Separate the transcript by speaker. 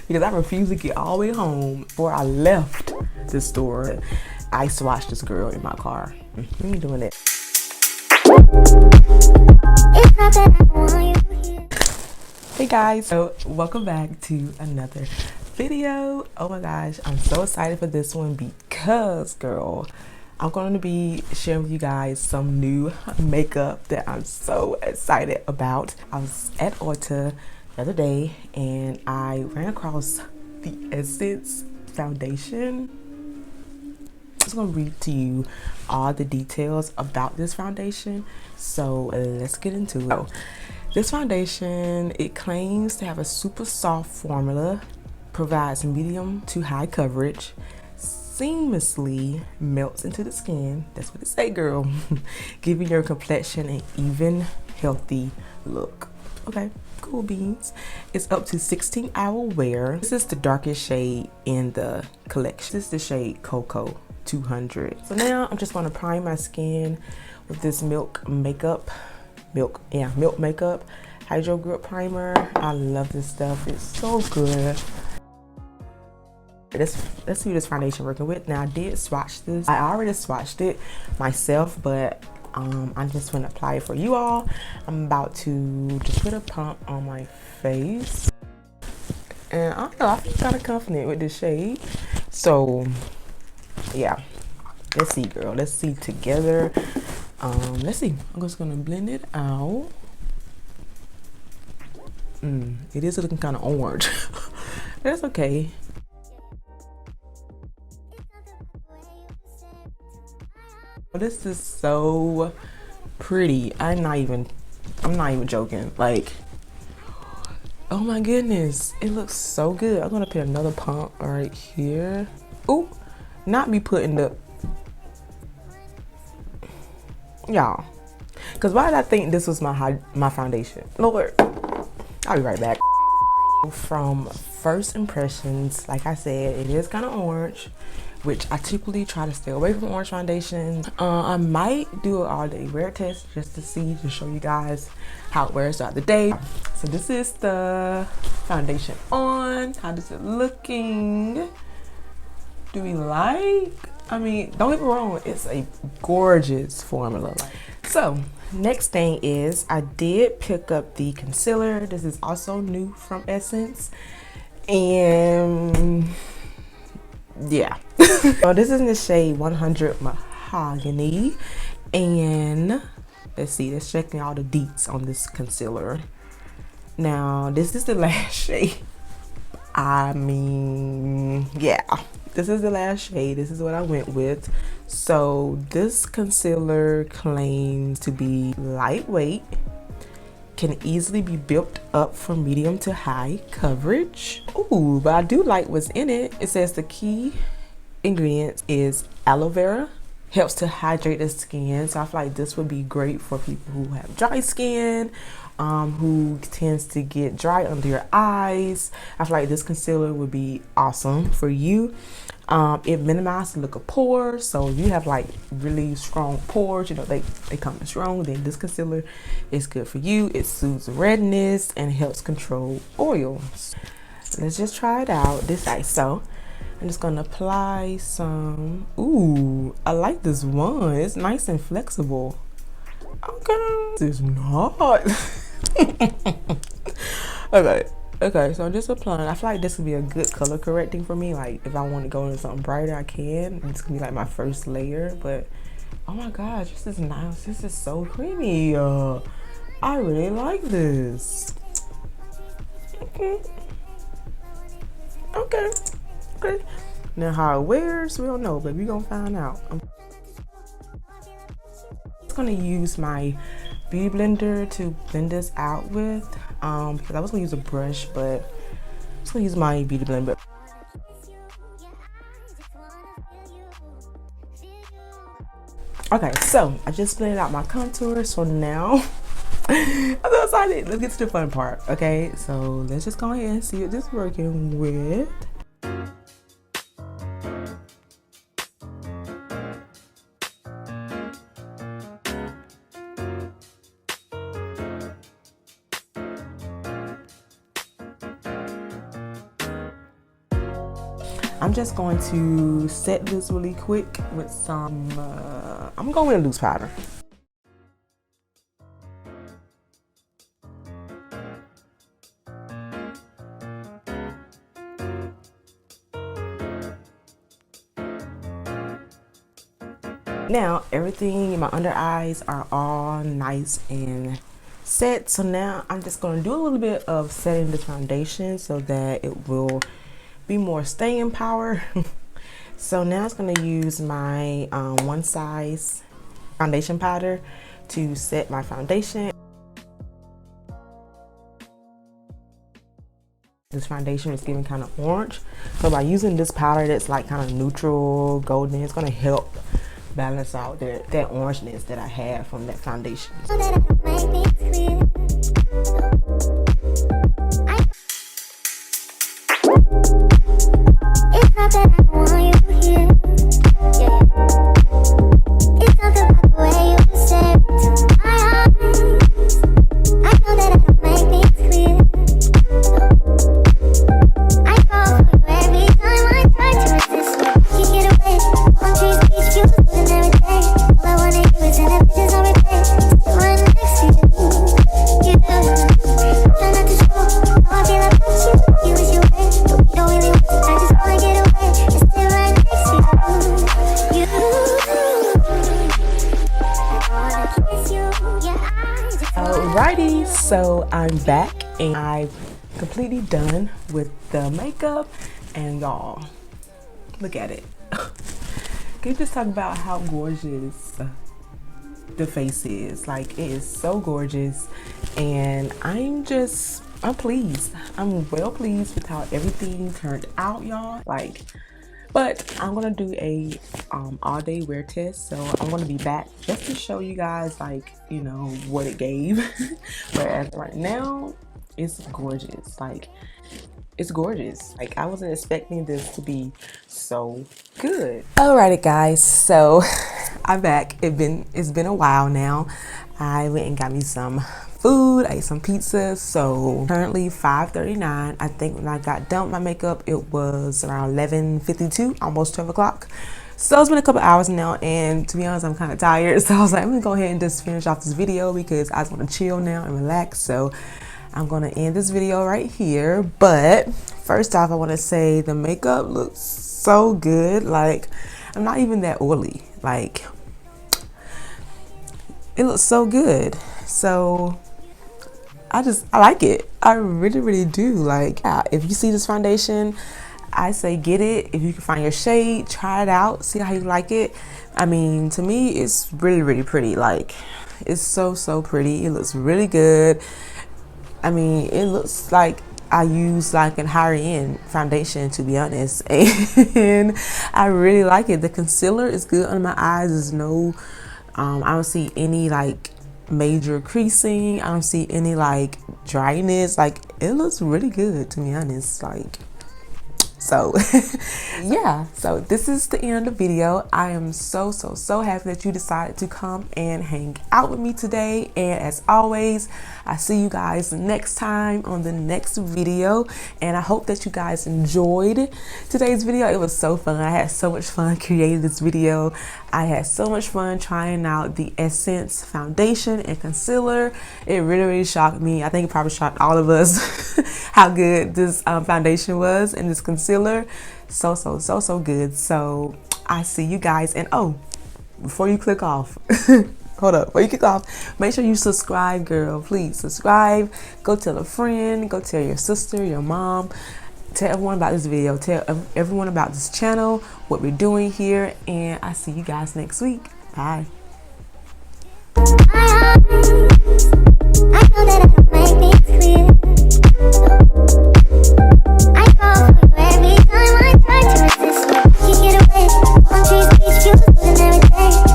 Speaker 1: because I refused to get all the way home before I left the store. I swatched this girl in my car. We ain't doing it. Hey guys, so welcome back to another video. Oh my gosh, I'm so excited for this one because, girl, I'm going to be sharing with you guys some new makeup that I'm so excited about. I was at Ulta the other day and I ran across the Essence foundation. I'm just going to read to you all the details about this foundation. So let's get into it. This foundation, it claims to have a super soft formula, provides medium to high coverage, seamlessly melts into the skin. That's what it say, girl. Giving your complexion an even, healthy look. Okay, cool beans. It's up to 16-hour wear. This is the darkest shade in the collection. This is the shade Cocoa 200. So now I'm just going to prime my skin with this milk makeup hydro grip primer. I love this stuff. It's so good. Let's see what this foundation working with. Now I did swatch this. I already swatched it myself, but I'm just gonna apply it for you all. I'm about to just put a pump on my face, and I don't know, I feel kind of confident with this shade. So yeah, let's see, girl. Let's see together. Let's see. I'm just gonna blend it out. It is looking kind of orange. That's okay. This is so pretty. I'm not even joking. Like, oh my goodness, it looks so good. I'm gonna put another pump right here. Ooh, not be putting the, y'all, because why did I think this was my foundation? Lord, I'll be right back. From first impressions, like I said, it is kind of orange, which I typically try to stay away from orange foundations. I might do an all-day wear test just to show you guys how it wears throughout the day. So this is the foundation on. How does it looking? Do we like? I mean, don't get me wrong, it's a gorgeous formula. So next thing is I did pick up the concealer. This is also new from Essence, and yeah. So this is in the shade 100 Mahogany, and let's see, let's check all the deets on this concealer. Now this is the last shade. I mean, yeah, this is the last shade. This is what I went with. So this concealer claims to be lightweight, can easily be built up from medium to high coverage. Ooh, but I do like what's in it. It says the key ingredient is aloe vera, helps to hydrate the skin. So I feel like this would be great for people who have dry skin, who tends to get dry under your eyes. I feel like this concealer would be awesome for you. It minimizes the look of pores, so if you have like really strong pores, you know, they come in strong, then this concealer is good for you. It soothes redness and helps control oils. Let's just try it out this side. So I'm just gonna apply some. Ooh, I like this one. It's nice and flexible. Okay, it's not. Okay, so I'm just applying. I feel like this would be a good color correcting for me. Like if I want to go into something brighter, I can. It's gonna be like my first layer, but oh my gosh, this is nice. This is so creamy. I really like this. Okay. Now how it wears, we don't know, but we gonna find out. I'm just gonna use my beauty blender to blend this out with, because I was gonna use a brush, but I'm just gonna use my beauty blender. Okay, so I just blended out my contour, so now I'm so excited. Let's get to the fun part. Okay, so let's just go ahead and see what this is working with. I'm just going to set this really quick with some, I'm going with a loose powder. Now everything in my under eyes are all nice and set, so now I'm just going to do a little bit of setting the foundation so that it will be more staying power. So now I'm going to use my one size foundation powder to set my foundation. This foundation is giving kind of orange, so by using this powder that's like kind of neutral golden, it's going to help balance out that orangeness that I have from that foundation. Alrighty, so I'm back and I'm completely done with the makeup, and y'all, look at it. Can you just talk about how gorgeous the face is? Like, it is so gorgeous, and I'm pleased. I'm well pleased with how everything turned out, y'all. Like, but I'm gonna do a all day wear test, so I'm gonna be back just to show you guys, like, you know, what it gave. But as right now, it's gorgeous. Like, it's gorgeous. Like, I wasn't expecting this to be so good. Alrighty guys, so I'm back. It's been a while now. I went and got me some food. I ate some pizza. So currently 5:39. I think when I got done with my makeup, it was around 11:52, almost 12 o'clock. So it's been a couple hours now, and to be honest, I'm kind of tired. So I was like, I'm gonna go ahead and just finish off this video because I just want to chill now and relax. So I'm gonna end this video right here. But first off, I want to say the makeup looks so good. Like, I'm not even that oily. Like, it looks so good. So I like it. I really do. Like, yeah, if you see this foundation, I say get it. If you can find your shade, try it out, see how you like it. I mean, to me, it's really pretty. Like, it's so pretty. It looks really good. I mean, it looks like I use like a higher end foundation, to be honest. And I really like it. The concealer is good under my eyes. There's no I don't see any like major creasing. I don't see any like dryness. Like, it looks really good, to be honest. Like, so yeah, so this is the end of the video. I am so happy that you decided to come and hang out with me today, and as always, I see you guys next time on the next video, and I hope that you guys enjoyed today's video. It was so fun. I had so much fun creating this video. I had so much fun trying out the Essence foundation and concealer. It really shocked me. I think it probably shocked all of us how good this foundation was and this concealer. So good. So I see you guys, and oh, before you click off, hold up, before you click off, make sure you subscribe, girl. Please subscribe. Go tell a friend, go tell your sister, your mom. Tell everyone about this video. Tell everyone about this channel, what we're doing here, and I see you guys next week. Bye. I know that I don't make me